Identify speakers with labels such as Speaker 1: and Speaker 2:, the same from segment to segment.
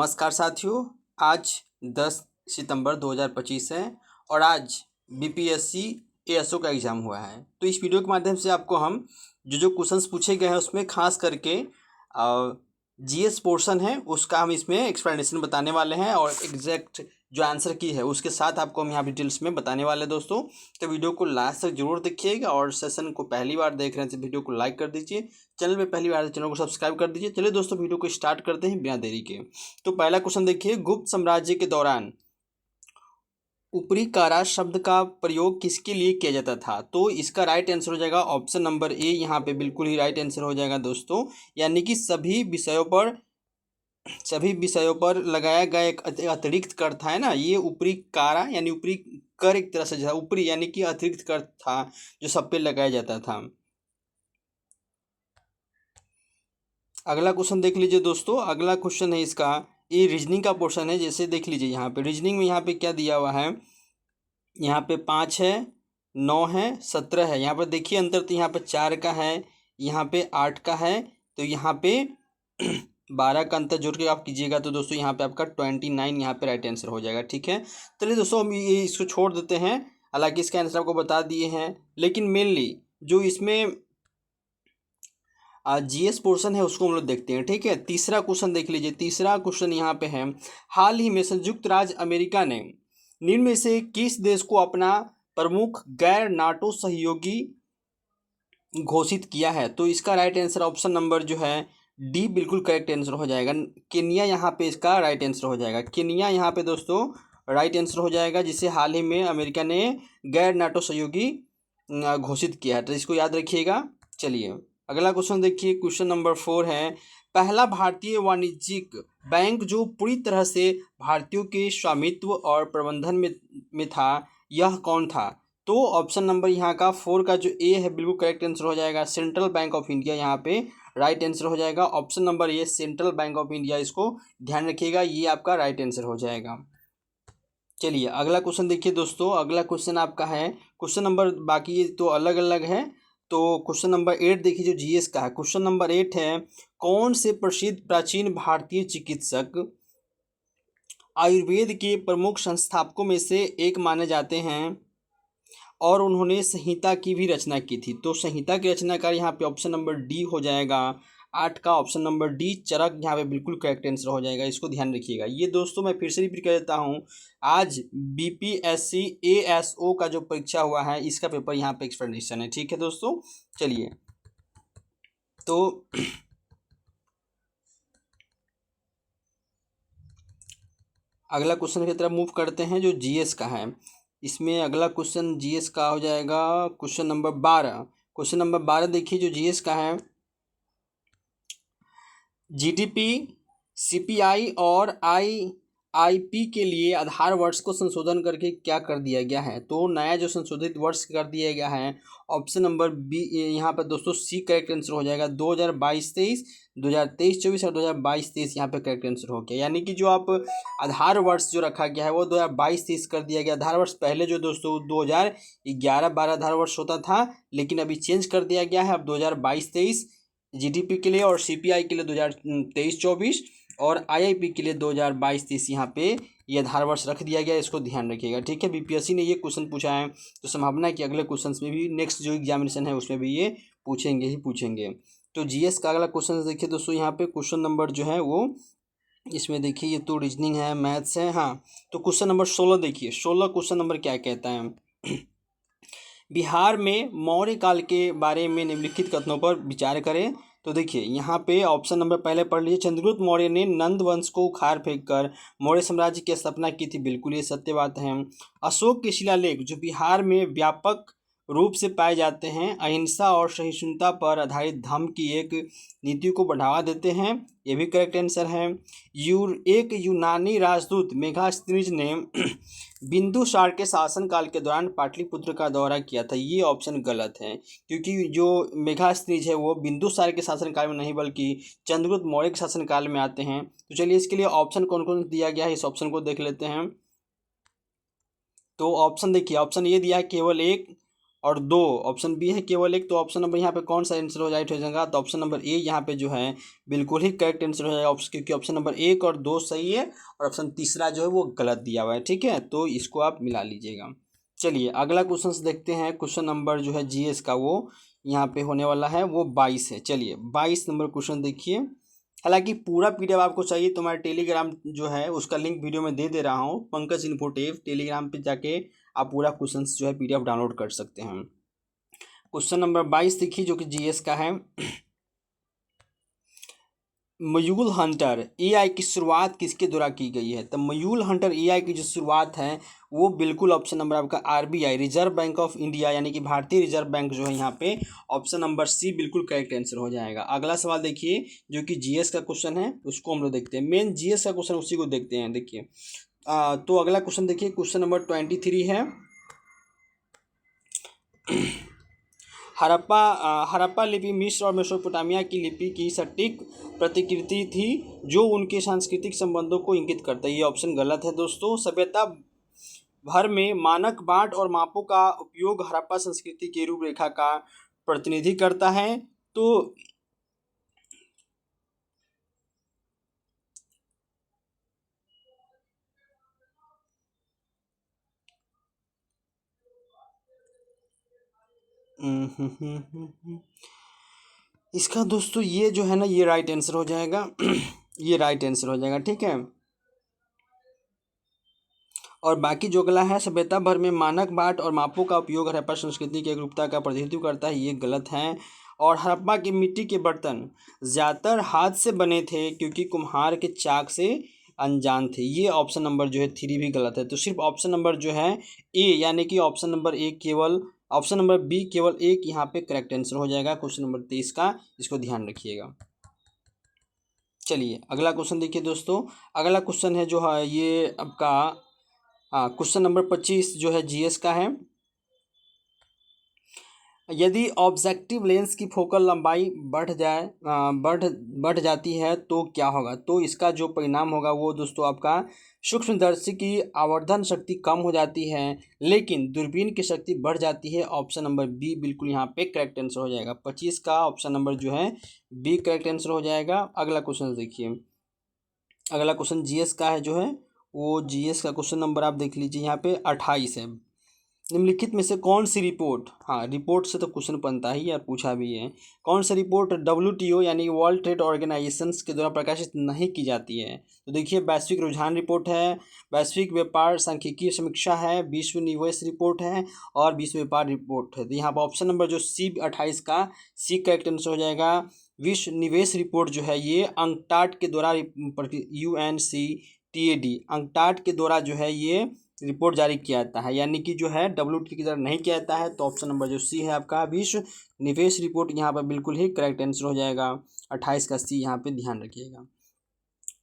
Speaker 1: नमस्कार साथियों। आज 10 सितंबर 2025 है और आज बीपीएससी एएसओ का एग्ज़ाम हुआ है। तो इस वीडियो के माध्यम से आपको हम जो क्वेश्चंस पूछे गए हैं उसमें खास करके जीएस पोर्शन है उसका हम इसमें एक्सप्लेनेशन बताने वाले हैं और एग्जैक्ट जो आंसर की है उसके साथ आपको हम यहाँ डिटेल्स में बताने वाले हैं दोस्तों। तो वीडियो को लास्ट तक जरूर देखिएगा और सेशन को पहली बार देख रहे हैं तो वीडियो को लाइक कर दीजिए, चैनल पे पहली बार चैनल को सब्सक्राइब कर दीजिए। चलिए दोस्तों वीडियो को स्टार्ट करते हैं बिना देरी के। तो पहला क्वेश्चन देखिए, गुप्त साम्राज्य के दौरान ऊपरी कारा शब्द का प्रयोग किसके लिए किया जाता था? तो इसका राइट आंसर हो जाएगा ऑप्शन नंबर ए। यहाँ पे बिल्कुल ही राइट आंसर हो जाएगा दोस्तों, यानी कि सभी विषयों पर लगाया गया एक अतिरिक्त कर था, है ना। ये ऊपरी कारा यानी ऊपरी कर एक तरह से ऊपरी यानी कि अतिरिक्त कर था जो सब पे लगाया जाता था। अगला क्वेश्चन देख लीजिए दोस्तों। अगला क्वेश्चन है इसका, ये रीजनिंग का पोर्शन है। जैसे देख लीजिए यहाँ पे रीजनिंग में यहाँ पे क्या दिया हुआ है, यहाँ पे 5 है, 9 है, 17 है। यहाँ पर देखिए अंतर, तो यहाँ पे 4 का है, यहाँ पे 8 का है, तो यहाँ पे 12 का अंतर जोड़ के आप कीजिएगा तो दोस्तों यहाँ पे आपका 29 यहाँ पे राइट आंसर हो जाएगा। ठीक है, चलिए दोस्तों हम ये इसको छोड़ देते हैं। हालांकि इसका आंसर आपको बता दिए हैं, लेकिन मेनली जो इसमें जीएस पोर्शन है उसको हम लोग देखते हैं। ठीक है, तीसरा क्वेश्चन देख लीजिए। तीसरा क्वेश्चन यहाँ पे है, हाल ही में संयुक्त राज्य अमेरिका ने निम्न में से किस देश को अपना प्रमुख गैर नाटो सहयोगी घोषित किया है? तो इसका राइट आंसर ऑप्शन नंबर जो है डी बिल्कुल करेक्ट आंसर हो जाएगा। केनिया यहाँ पे इसका राइट आंसर हो जाएगा। केनिया यहाँ पे दोस्तों राइट आंसर हो जाएगा, जिसे हाल ही में अमेरिका ने गैर नाटो सहयोगी घोषित किया है, तो इसको याद रखिएगा। चलिए अगला क्वेश्चन देखिए, क्वेश्चन नंबर 4 है, पहला भारतीय वाणिज्यिक बैंक जो पूरी तरह से भारतीयों के स्वामित्व और प्रबंधन में था, यह कौन था? तो ऑप्शन नंबर यहाँ का 4 का जो ए है बिल्कुल करेक्ट आंसर हो जाएगा। सेंट्रल बैंक ऑफ इंडिया यहाँ पे राइट आंसर हो जाएगा। Option number A central bank of India, इसको ध्यान रखिएगा, ये आपका राइट आंसर हो जाएगा। चलिए अगला क्वेश्चन देखिए दोस्तों। अगला क्वेश्चन आपका है, क्वेश्चन नंबर बाकी तो अलग अलग है। तो क्वेश्चन नंबर 8 देखिए जो जीएस का है। क्वेश्चन नंबर 8 है, कौन से प्रसिद्ध प्राचीन भारतीय चिकित्सक आयुर्वेद के प्रमुख संस्थापकों में से एक माने जाते हैं और उन्होंने संहिता की भी रचना की थी? तो संहिता की रचनाकार यहाँ पे ऑप्शन नंबर डी हो जाएगा। 8 का ऑप्शन नंबर डी चरक यहाँ पे बिल्कुल करेक्ट आंसर हो जाएगा, इसको ध्यान रखिएगा। ये दोस्तों मैं फिर से रिपीट कर देता हूँ, आज बीपीएससी एएसओ का जो परीक्षा हुआ है इसका पेपर यहाँ पे एक्सप्लेनेशन है। ठीक है दोस्तों, चलिए तो अगला क्वेश्चन की तरफ मूव करते हैं जो जीएस का है। इसमें अगला क्वेश्चन जीएस का हो जाएगा क्वेश्चन नंबर 12। क्वेश्चन नंबर 12 देखिए जो जीएस का है, जीडीपी, सीपीआई और आईआईपी के लिए आधार वर्ष को संशोधन करके क्या कर दिया गया है? तो नया जो संशोधित वर्ष कर दिया गया है, ऑप्शन नंबर बी यहाँ पर दोस्तों सी करेक्ट आंसर हो जाएगा। 2022-23, 2023-24 और 2022-23 यहाँ पे करेक्ट आंसर हो गया। यानी कि जो आप आधार वर्ष जो रखा गया है वो 2022-23 कर दिया गया। आधार वर्ष पहले जो दोस्तों 2011-12 आधार वर्ष होता था, लेकिन अभी चेंज कर दिया गया है। अब 2022-23 जीडीपी के लिए और सीपीआई के लिए 2023-24 और आईआईपी के लिए 2022-23 यहाँ पे ये आधार वर्ष रख दिया गया, इसको ध्यान रखिएगा। ठीक है, बीपीएससी ने ये क्वेश्चन पूछा है तो संभावना है कि अगले क्वेश्चन में भी, नेक्स्ट जो एग्जामिनेशन है उसमें भी ये पूछेंगे ही पूछेंगे। तो जीएस का अगला क्वेश्चन देखिए दोस्तों, यहाँ पे क्वेश्चन नंबर जो है वो इसमें देखिए, ये तो रीजनिंग है, मैथ्स है। हाँ, तो क्वेश्चन नंबर 16 देखिए। 16 क्वेश्चन नंबर क्या कहता है, बिहार में मौर्य काल के बारे में निम्नलिखित कथनों पर विचार करें। तो देखिए यहाँ पे ऑप्शन नंबर पहले पढ़ लीजिए, चंद्रगुप्त मौर्य ने नंद वंश को उखाड़ फेंक कर मौर्य साम्राज्य की स्थापना की थी। बिल्कुल ये सत्य बात है। अशोक के शिलालेख जो बिहार में व्यापक रूप से पाए जाते हैं, अहिंसा और सहिष्णुता पर आधारित धर्म की एक नीति को बढ़ावा देते हैं, ये भी करेक्ट आंसर है। एक यूनानी राजदूत मेगास्थनीज ने बिंदुसार के शासनकाल के दौरान पाटलिपुत्र का दौरा किया था, ये ऑप्शन गलत है, क्योंकि जो मेगास्थनीज है वो बिंदुसार के शासनकाल में नहीं बल्कि चंद्रगुप्त मौर्य के शासनकाल में आते हैं। तो चलिए इसके लिए ऑप्शन कौन कौन दिया गया है, इस ऑप्शन को देख लेते हैं। तो ऑप्शन देखिए, ऑप्शन ये दिया है केवल एक, और 2, ऑप्शन बी है केवल 1। तो ऑप्शन नंबर यहाँ पे कौन सा आंसर हो जाएगा, तो ऑप्शन नंबर ए यहाँ पे जो है बिल्कुल ही करेक्ट आंसर हो जाएगा, क्योंकि ऑप्शन नंबर 1 और 2 सही है और ऑप्शन तीसरा जो है वो गलत दिया हुआ है। ठीक है, तो इसको आप मिला लीजिएगा। चलिए अगला क्वेश्चन देखते हैं। क्वेश्चन नंबर जो है जीएस का वो यहाँ पे होने वाला है वो 22 है। चलिए 22 नंबर क्वेश्चन देखिए। हालांकि पूरा पीडीएफ आपको चाहिए तो मैं टेलीग्राम जो है उसका लिंक वीडियो में दे रहा हूँ, पंकज इन्फोटेव, टेलीग्राम पे जाके आप पूरा क्वेश्चन जो है पीडीएफ डाउनलोड कर सकते हैं। क्वेश्चन नंबर 22 देखिए जो कि जीएस का है। मयूल हंटर एआई की शुरुआत किसके द्वारा की गई है, तो मयूल हंटर एआई की जो शुरुआत है वो बिल्कुल ऑप्शन नंबर आपका RBI, reserve bank of India यानी कि भारतीय रिजर्व बैंक जो है यहाँ पे ऑप्शन नंबर सी बिल्कुल करेक्ट आंसर हो जाएगा। अगला सवाल देखिए जो कि जीएस का क्वेश्चन है, उसको हम लोग देखते हैं। मेन जीएस का क्वेश्चन उसी को देखते हैं। देखिए तो अगला क्वेश्चन देखिए, क्वेश्चन नंबर 23 है। हड़प्पा लिपि मिस्र और मेसोपोटामिया की लिपि की सटीक प्रतिकृति थी जो उनके सांस्कृतिक संबंधों को इंगित करता है। ये ऑप्शन गलत है दोस्तों। सभ्यता भर में मानक बाट और मापों का उपयोग हड़प्पा संस्कृति की रूपरेखा का प्रतिनिधि करता है। तो इसका दोस्तों ये जो है ना ये राइट आंसर हो जाएगा। ये राइट आंसर हो जाएगा। ठीक है, और बाकी जो अगला है, सभ्यता भर में मानक बाट और मापों का उपयोग हड़प्पा संस्कृति की एकरूपता का प्रतिनिधित्व करता है, ये गलत है। और हड़प्पा के मिट्टी के बर्तन ज़्यादातर हाथ से बने थे क्योंकि कुम्हार के चाक से अनजान थे, ये ऑप्शन नंबर जो है 3 भी गलत है। तो सिर्फ ऑप्शन नंबर जो है ए यानी कि ऑप्शन नंबर ए केवल, ऑप्शन नंबर बी केवल एक यहाँ पे करेक्ट आंसर हो जाएगा क्वेश्चन नंबर 23 का, इसको ध्यान रखिएगा। चलिए अगला क्वेश्चन देखिए दोस्तों। अगला क्वेश्चन है जो है ये आपका क्वेश्चन नंबर 25 जो है जीएस का है। यदि ऑब्जेक्टिव लेंस की फोकल लंबाई बढ़ जाती है तो क्या होगा, तो इसका जो परिणाम होगा वो दोस्तों आपका सूक्ष्मदर्शी की आवर्धन शक्ति कम हो जाती है लेकिन दूरबीन की शक्ति बढ़ जाती है। ऑप्शन नंबर बी बिल्कुल यहाँ पे करेक्ट आंसर हो जाएगा। 25 का ऑप्शन नंबर जो है बी करेक्ट आंसर हो जाएगा। अगला क्वेश्चन देखिए। अगला क्वेश्चन जीएस का है जो है वो जीएस का क्वेश्चन नंबर आप देख लीजिए यहाँ पे 28 है। निम्नलिखित में से कौन सी रिपोर्ट, हाँ रिपोर्ट से तो क्वेश्चन बनता ही और पूछा भी है, कौन सी रिपोर्ट डब्ल्यूटीओ यानी वर्ल्ड ट्रेड ऑर्गेनाइजेशन के द्वारा प्रकाशित नहीं की जाती है। तो देखिए वैश्विक रुझान रिपोर्ट है, वैश्विक व्यापार सांख्यिकीय समीक्षा है, विश्व निवेश रिपोर्ट है और विश्व व्यापार रिपोर्ट है। तो यहाँ पर ऑप्शन नंबर जो सी 28 का सी करेक्ट आंसर हो जाएगा। विश्व निवेश रिपोर्ट जो है ये अंकटाड के द्वारा UNCTAD अंकटाड के द्वारा जो है ये रिपोर्ट जारी किया जाता है, यानी कि जो है WTO की तरह नहीं किया जाता है। तो ऑप्शन नंबर जो सी है आपका विश्व निवेश रिपोर्ट यहाँ पर बिल्कुल ही करेक्ट आंसर हो जाएगा। 28 का सी यहाँ पे ध्यान रखिएगा।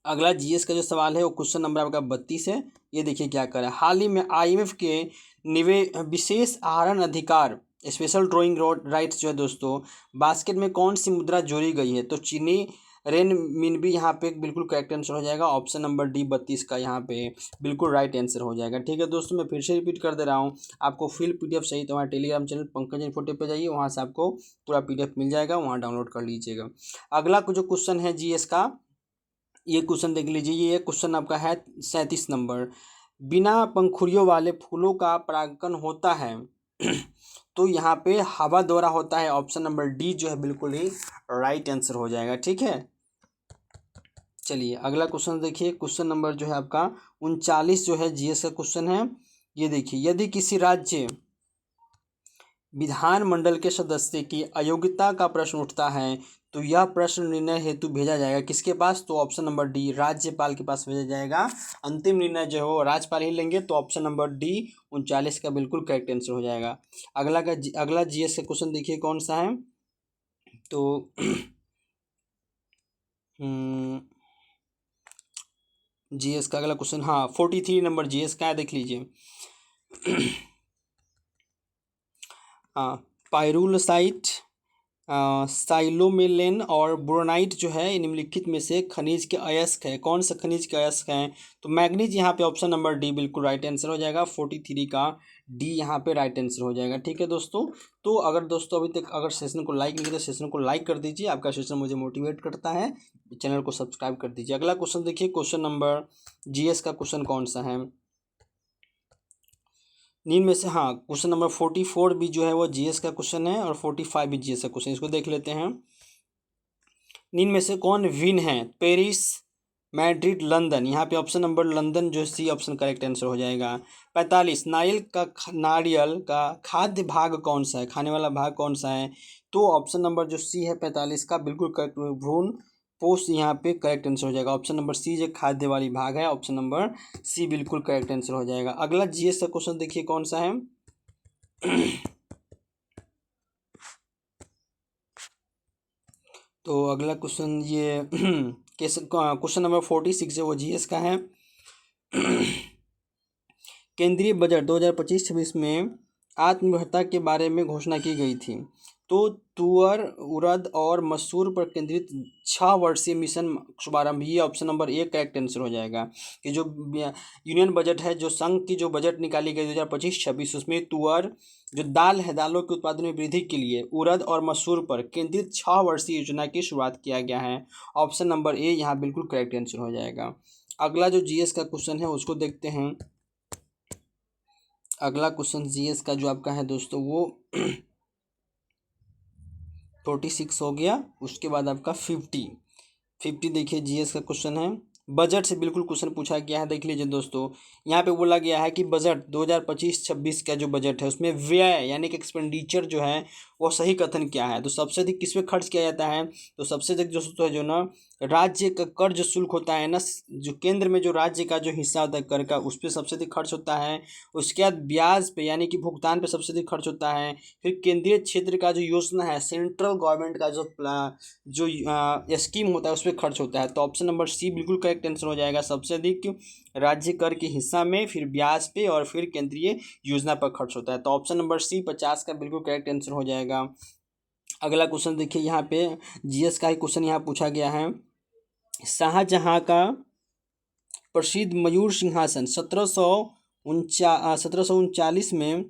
Speaker 1: अगला जीएस का जो सवाल है वो क्वेश्चन नंबर आपका 32 है। ये देखिए क्या कर रहा है। हाल ही में IMF के विशेष आहरण अधिकार स्पेशल ड्राइंग राइट्स जो है दोस्तों बास्केट में कौन सी मुद्रा जोड़ी गई है, तो चीनी रेन मिनबी यहाँ पे बिल्कुल करेक्ट आंसर हो जाएगा। ऑप्शन नंबर डी 32 का यहाँ पे बिल्कुल राइट आंसर हो जाएगा। ठीक है दोस्तों, मैं फिर से रिपीट कर दे रहा हूँ, आपको फुल पीडीएफ चाहिए तो हमारे टेलीग्राम चैनल पंकज इन्फोटेव पे जाइए, वहाँ से आपको पूरा पीडीएफ मिल जाएगा, वहाँ डाउनलोड कर लीजिएगा। अगला जो क्वेश्चन है जीएस का, ये क्वेश्चन देख लीजिए। ये क्वेश्चन आपका है 37 नंबर। बिना पंखुड़ियों वाले फूलों का परागण होता है तो यहाँ पे हवा द्वारा होता है। ऑप्शन नंबर डी जो है बिल्कुल ही राइट आंसर हो जाएगा। ठीक है, चलिए अगला क्वेश्चन देखिए। क्वेश्चन नंबर जो है आपका 39 जो है जीएस का क्वेश्चन है। ये देखिए, यदि किसी राज्य विधानमंडल के सदस्य की अयोग्यता का प्रश्न उठता है तो यह प्रश्न निर्णय हेतु भेजा जाएगा किसके पास, तो ऑप्शन नंबर डी राज्यपाल के पास भेजा जाएगा। अंतिम निर्णय जो है वो राज्यपाल ही लेंगे। तो ऑप्शन नंबर डी 39 का बिल्कुल करेक्ट आंसर हो जाएगा। अगला जीएस का क्वेश्चन देखिए कौन सा है, तो जीएस का अगला क्वेश्चन, हाँ 43 नंबर जीएस का है, देख लीजिए। हाँ पाइरूलोसाइट साइलोमेलेन और बोरोनाइट जो है निम्नलिखित में से खनिज के अयस्क है। कौन सा खनिज के अयस्क हैं? तो मैग्नीज यहाँ पे ऑप्शन नंबर डी बिल्कुल राइट आंसर हो जाएगा। 43 का डी यहाँ पे राइट आंसर हो जाएगा। ठीक है दोस्तों, तो अगर दोस्तों अभी तक अगर सेशन को लाइक नहीं किया तो सेशन को लाइक कर दीजिए, आपका सेशन मुझे मोटिवेट करता है। चैनल को सब्सक्राइब कर दीजिए। अगला क्वेश्चन देखिए, क्वेश्चन नंबर जीएस का क्वेश्चन कौन सा है नींद में से? हाँ, क्वेश्चन नंबर 44 भी जो है वो जीएस का क्वेश्चन है और 45 भी जीएस का क्वेश्चन। इसको देख लेते हैं। नींद में से कौन विन है? Paris, Madrid, London. यहाँ पे ऑप्शन नंबर लंदन जो सी ऑप्शन करेक्ट आंसर हो जाएगा। 45 नारियल का खाद्य भाग कौन सा है? खाने वाला भाग कौन सा है? तो ऑप्शन नंबर जो सी है 45 का बिल्कुल करेक्ट। भ्रूण पोस्ट यहाँ पे करेक्ट आंसर हो जाएगा। ऑप्शन नंबर सी जो खाद्य वाली भाग है, ऑप्शन नंबर सी बिल्कुल करेक्ट आंसर हो जाएगा। अगला जीएस का क्वेश्चन देखिए कौन सा है। तो अगला क्वेश्चन ये क्वेश्चन नंबर 46 है वो जीएस का है। केंद्रीय बजट 2025-26 में आत्मनिर्भरता के बारे में घोषणा की गई थी। तो तुअर, उड़द और मसूर पर केंद्रित 6 वर्षीय मिशन शुभारंभ, ये option number A correct answer हो जाएगा। कि जो यूनियन बजट है, जो संघ की जो बजट निकाली गई 2025-26, उसमें तुअर जो दाल है, दालों के उत्पादन में वृद्धि के लिए उड़द और मसूर पर केंद्रित 6 वर्षीय योजना की शुरुआत किया गया है। ऑप्शन नंबर ए यहाँ बिल्कुल करेक्ट आंसर हो जाएगा। अगला जो जीएस का क्वेश्चन है उसको देखते हैं। अगला क्वेश्चन जीएस का जो आपका है दोस्तों वो 46 हो गया। उसके बाद आपका 50 देखिए जीएस का क्वेश्चन है। बजट से बिल्कुल क्वेश्चन पूछा गया है, देख लीजिए दोस्तों। यहाँ पे बोला गया है कि बजट 2025-26 का जो बजट है उसमें व्यय यानी कि एक्सपेंडिचर जो है वो सही कथन क्या है? तो सबसे अधिक किस पे खर्च किया जाता है? तो सबसे अधिक दोस्तों जो ना राज्य का कर जो शुल्क होता है ना, जो केंद्र में जो राज्य का जो हिस्सा होता है कर का, उस पर सबसे अधिक खर्च होता है। उसके बाद ब्याज पे यानी कि भुगतान पे सबसे अधिक खर्च होता है। फिर केंद्रीय क्षेत्र का जो योजना है, सेंट्रल गवर्नमेंट का जो स्कीम होता है उस पर खर्च होता है। तो ऑप्शन नंबर सी बिल्कुल करेक्ट आंसर हो जाएगा। सबसे अधिक राज्य कर के हिस्सा में, फिर ब्याज पे और फिर केंद्रीय योजना पर खर्च होता है। तो ऑप्शन नंबर सी 50 का बिल्कुल करेक्ट आंसर हो जाएगा। अगला क्वेश्चन देखिए, यहाँ पे जीएस का ही क्वेश्चन यहाँ पूछा गया है। शाहजहां का प्रसिद्ध मयूर सिंहासन 1739 में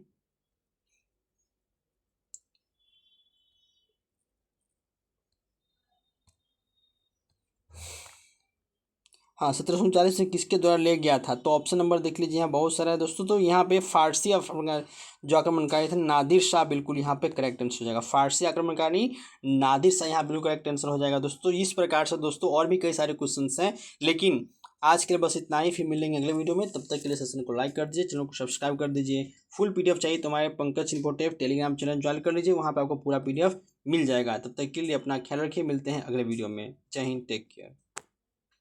Speaker 1: हाँ 1739 में किसके द्वारा ले गया था? तो ऑप्शन नंबर देख लीजिए, यहाँ बहुत सारा है दोस्तों। तो यहाँ पे फारसी जो आक्रमणकारी थे नादिर शाह, बिल्कुल यहाँ पे करेक्ट आंसर हो जाएगा। फारसी आक्रमणकारी नादिर शाह यहाँ बिल्कुल करेक्ट आंसर हो जाएगा दोस्तों। इस प्रकार से दोस्तों और भी कई सारे क्वेश्चन हैं, लेकिन आज के लिए बस इतना ही। फिर मिलेंगे अगले वीडियो में, तब तक के लिए सेशन को लाइक कर दीजिए, चैनल को सब्सक्राइब कर दीजिए। फुल पीडीएफ चाहिए तो हमारे Pankaj infotech Telegram channel join कर लीजिए, वहाँ पर आपको पूरा पीडीएफ मिल जाएगा। तब तक के लिए अपना ख्याल रखिए, मिलते हैं अगले वीडियो में। जय हिंद, टेक केयर।